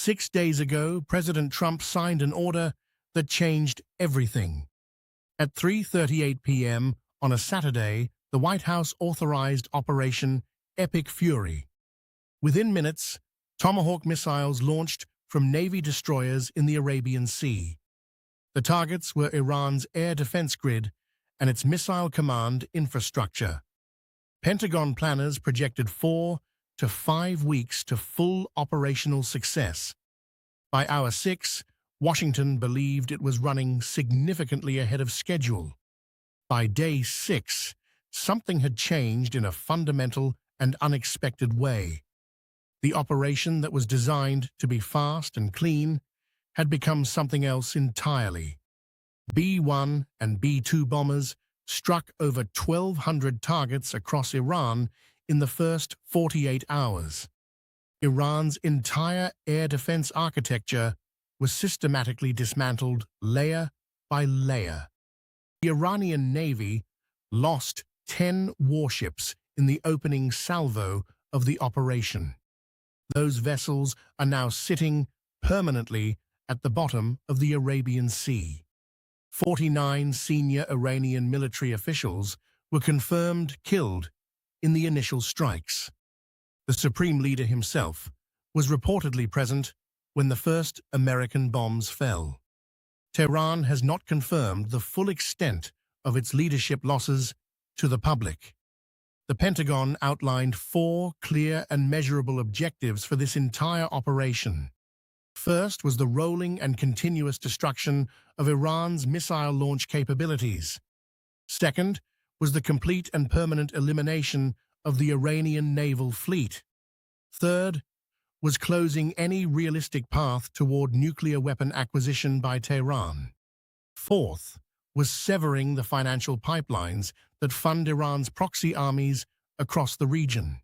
6 days ago, President Trump signed an order that changed everything. At 3:38 p.m. on a Saturday, the White House authorized Operation Epic Fury. Within minutes, Tomahawk missiles launched from Navy destroyers in the Arabian Sea. The targets were Iran's air defense grid and its missile command infrastructure. Pentagon planners projected 4 to 5 weeks to full operational success. By hour 6, Washington believed it was running significantly ahead of schedule. By day 6, something had changed in a fundamental and unexpected way. The operation that was designed to be fast and clean had become something else entirely. B-1 and B-2 bombers struck over 1,200 targets across Iran in the first 48 hours. Iran's entire air defense architecture was systematically dismantled layer by layer. The Iranian Navy lost 10 warships in the opening salvo of the operation. Those vessels are now sitting permanently at the bottom of the Arabian Sea. 49 senior Iranian military officials were confirmed killed in the initial strikes. The supreme leader himself was reportedly present when the first American bombs fell. Tehran has not confirmed the full extent of its leadership losses to the public. The Pentagon outlined 4 clear and measurable objectives for this entire operation. First was the rolling and continuous destruction of Iran's missile launch capabilities. Second was the complete and permanent elimination of the Iranian naval fleet. Third was closing any realistic path toward nuclear weapon acquisition by Tehran. Fourth was severing the financial pipelines that fund Iran's proxy armies across the region.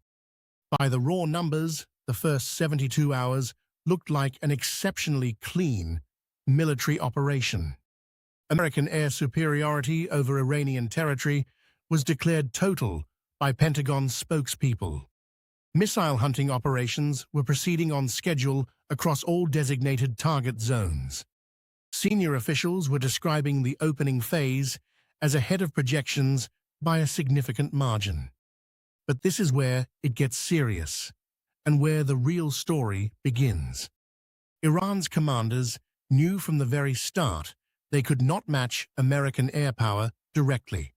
By the raw numbers, the first 72 hours looked like an exceptionally clean military operation. American air superiority over Iranian territory was declared total by Pentagon spokespeople. Missile hunting operations were proceeding on schedule across all designated target zones. Senior officials were describing the opening phase as ahead of projections by a significant margin. But this is where it gets serious, and where the real story begins. Iran's commanders knew from the very start they could not match American air power directly.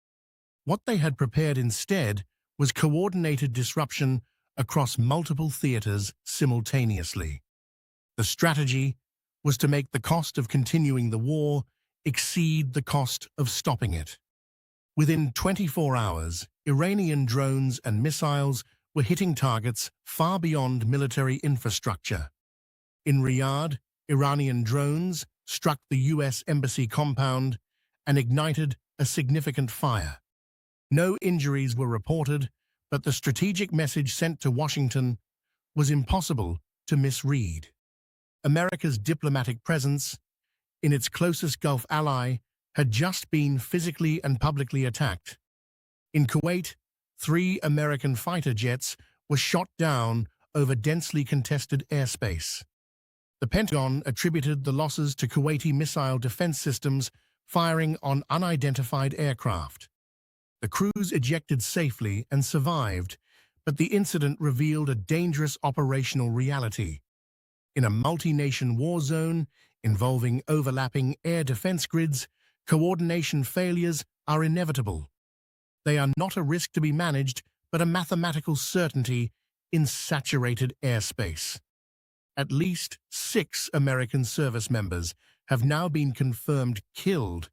What they had prepared instead was coordinated disruption across multiple theaters simultaneously. The strategy was to make the cost of continuing the war exceed the cost of stopping it. Within 24 hours, Iranian drones and missiles were hitting targets far beyond military infrastructure. In Riyadh, Iranian drones struck the U.S. Embassy compound and ignited a significant fire. No injuries were reported, but the strategic message sent to Washington was impossible to misread. America's diplomatic presence in its closest Gulf ally had just been physically and publicly attacked. In Kuwait, 3 American fighter jets were shot down over densely contested airspace. The Pentagon attributed the losses to Kuwaiti missile defense systems firing on unidentified aircraft. The crews ejected safely and survived, but the incident revealed a dangerous operational reality. In a multi-nation war zone involving overlapping air defense grids, coordination failures are inevitable. They are not a risk to be managed, but a mathematical certainty in saturated airspace. At least 6 American service members have now been confirmed killed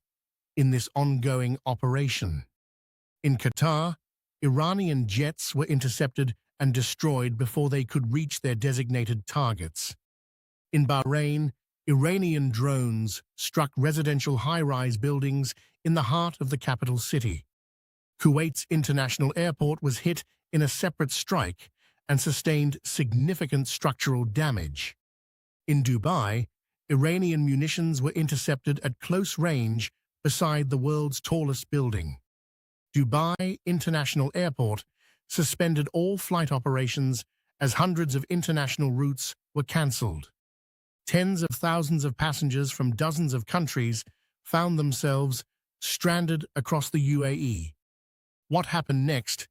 in this ongoing operation. In Qatar, Iranian jets were intercepted and destroyed before they could reach their designated targets. In Bahrain, Iranian drones struck residential high-rise buildings in the heart of the capital city. Kuwait's international airport was hit in a separate strike and sustained significant structural damage. In Dubai, Iranian munitions were intercepted at close range beside the world's tallest building. Dubai International Airport suspended all flight operations as hundreds of international routes were cancelled. Tens of thousands of passengers from dozens of countries found themselves stranded across the UAE. What happened next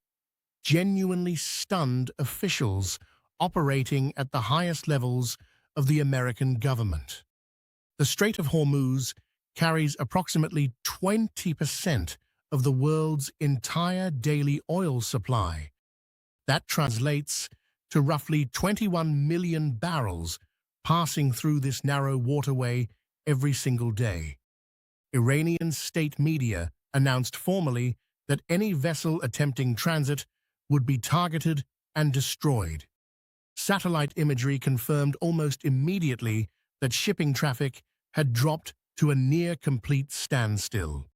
genuinely stunned officials operating at the highest levels of the American government. The Strait of Hormuz carries approximately 20% of the world's entire daily oil supply. That translates to roughly 21 million barrels passing through this narrow waterway every single day. Iranian state media announced formally that any vessel attempting transit would be targeted and destroyed. Satellite imagery confirmed almost immediately that shipping traffic had dropped to a near-complete standstill.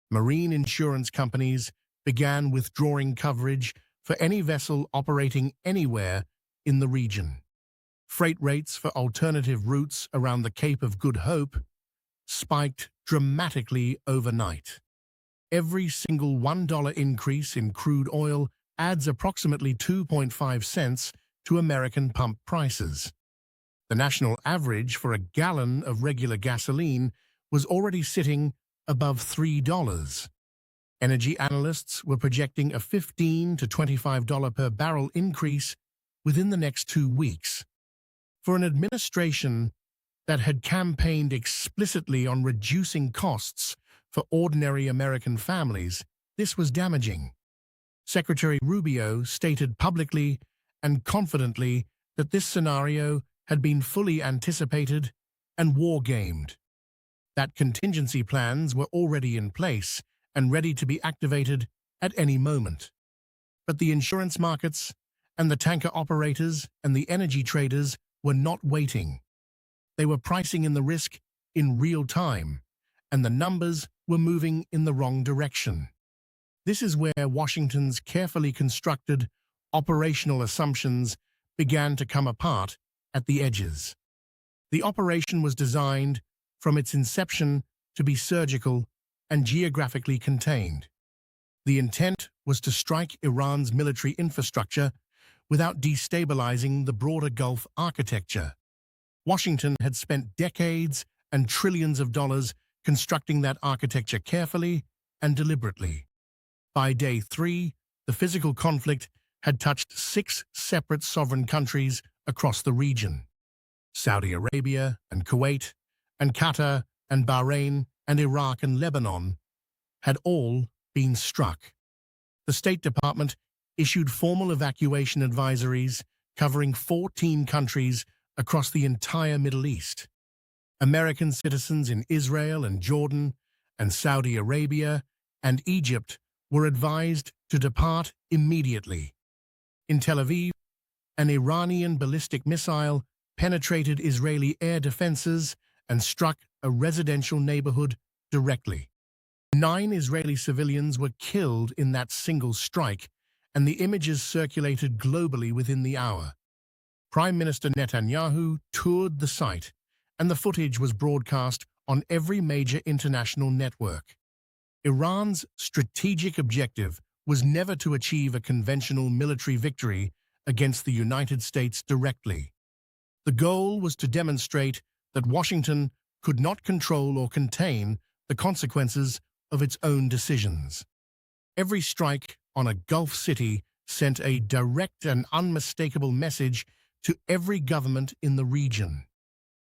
Marine insurance companies began withdrawing coverage for any vessel operating anywhere in the region. Freight rates for alternative routes around the Cape of Good Hope spiked dramatically overnight. Every single $1 increase in crude oil adds approximately 2.5 cents to American pump prices. The national average for a gallon of regular gasoline was already sitting above $3. Energy analysts were projecting a $15 to $25 per barrel increase within the next 2 weeks. For an administration that had campaigned explicitly on reducing costs for ordinary American families, this was damaging. Secretary Rubio stated publicly and confidently that this scenario had been fully anticipated and war-gamed, that contingency plans were already in place and ready to be activated at any moment. But the insurance markets and the tanker operators and the energy traders were not waiting. They were pricing in the risk in real time, and the numbers were moving in the wrong direction. This is where Washington's carefully constructed operational assumptions began to come apart at the edges. The operation was designed from its inception to be surgical and geographically contained. The intent was to strike Iran's military infrastructure without destabilizing the broader Gulf architecture. Washington had spent decades and trillions of dollars constructing that architecture carefully and deliberately. By day 3, the physical conflict had touched 6 separate sovereign countries across the region. Saudi Arabia and Kuwait and Qatar and Bahrain and Iraq and Lebanon had all been struck. The State Department issued formal evacuation advisories covering 14 countries across the entire Middle East. American citizens in Israel and Jordan and Saudi Arabia and Egypt were advised to depart immediately. In Tel Aviv, an Iranian ballistic missile penetrated Israeli air defenses and struck a residential neighborhood directly. 9 Israeli civilians were killed in that single strike, and the images circulated globally within the hour. Prime Minister Netanyahu toured the site, and the footage was broadcast on every major international network. Iran's strategic objective was never to achieve a conventional military victory against the United States directly. The goal was to demonstrate that Washington could not control or contain the consequences of its own decisions. Every strike on a Gulf city sent a direct and unmistakable message to every government in the region.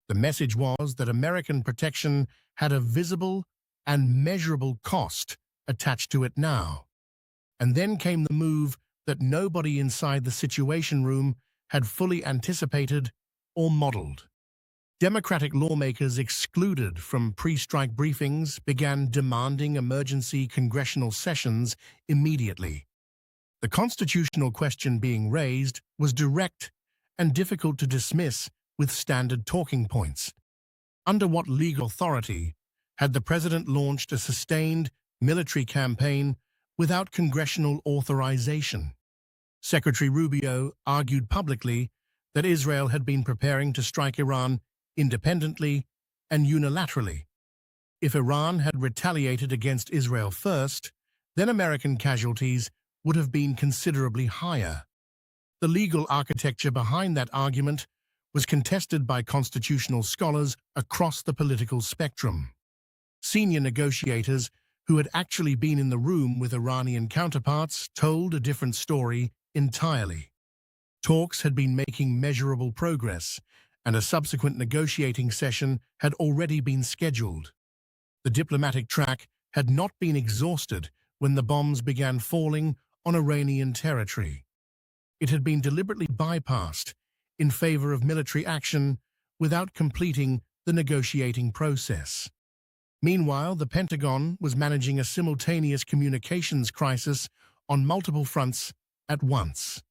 The message was that American protection had a visible and measurable cost attached to it now. And then came the move that nobody inside the Situation Room had fully anticipated or modeled. Democratic lawmakers excluded from pre-strike briefings began demanding emergency congressional sessions immediately. The constitutional question being raised was direct and difficult to dismiss with standard talking points. Under what legal authority had the president launched a sustained military campaign without congressional authorization? Secretary Rubio argued publicly that Israel had been preparing to strike Iran independently and unilaterally. If Iran had retaliated against Israel first, then American casualties would have been considerably higher. The legal architecture behind that argument was contested by constitutional scholars across the political spectrum. Senior negotiators who had actually been in the room with Iranian counterparts told a different story entirely. Talks had been making measurable progress, and a subsequent negotiating session had already been scheduled. The diplomatic track had not been exhausted when the bombs began falling on Iranian territory. It had been deliberately bypassed in favor of military action without completing the negotiating process. Meanwhile, the Pentagon was managing a simultaneous communications crisis on multiple fronts at once.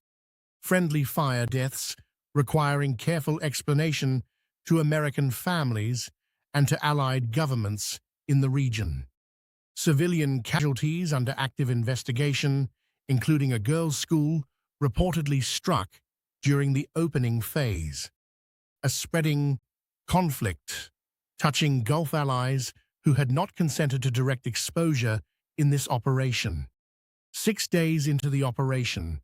Friendly fire deaths requiring careful explanation to American families and to allied governments in the region. Civilian casualties under active investigation, including a girls' school, reportedly struck during the opening phase. A spreading conflict touching Gulf allies who had not consented to direct exposure in this operation. 6 days into the operation,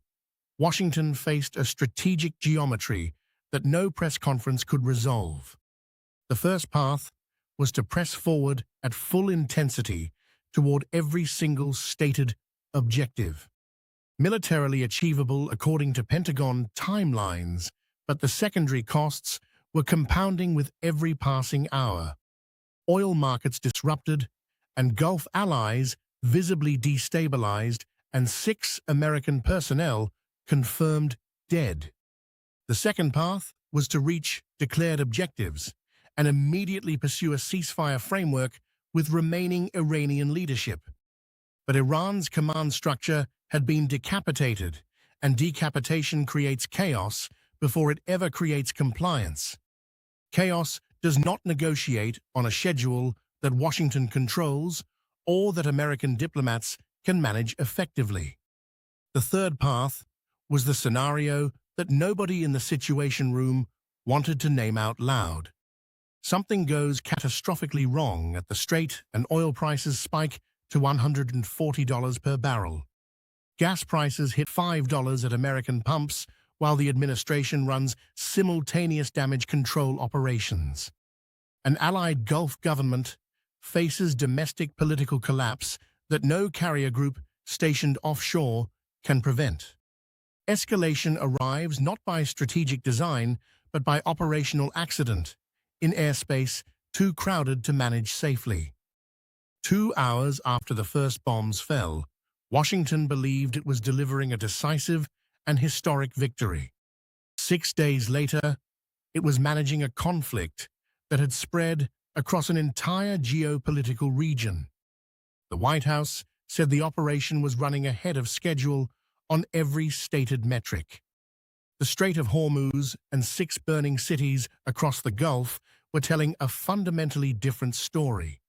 Washington faced a strategic geometry that no press conference could resolve. The first path was to press forward at full intensity toward every single stated objective. Militarily achievable according to Pentagon timelines, but the secondary costs were compounding with every passing hour. Oil markets disrupted, and Gulf allies visibly destabilized, and 6 American personnel confirmed dead. The second path was to reach declared objectives and immediately pursue a ceasefire framework with remaining Iranian leadership. But Iran's command structure had been decapitated, and decapitation creates chaos before it ever creates compliance. Chaos does not negotiate on a schedule that Washington controls or that American diplomats can manage effectively. The third path was the scenario that nobody in the Situation Room wanted to name out loud. Something goes catastrophically wrong at the Strait and oil prices spike to $140 per barrel. Gas prices hit $5 at American pumps while the administration runs simultaneous damage control operations. An allied Gulf government faces domestic political collapse that no carrier group stationed offshore can prevent. Escalation arrives not by strategic design, but by operational accident, in airspace too crowded to manage safely. 2 hours after the first bombs fell, Washington believed it was delivering a decisive and historic victory. 6 days later, it was managing a conflict that had spread across an entire geopolitical region. The White House said the operation was running ahead of schedule on every stated metric. The Strait of Hormuz and 6 burning cities across the Gulf were telling a fundamentally different story.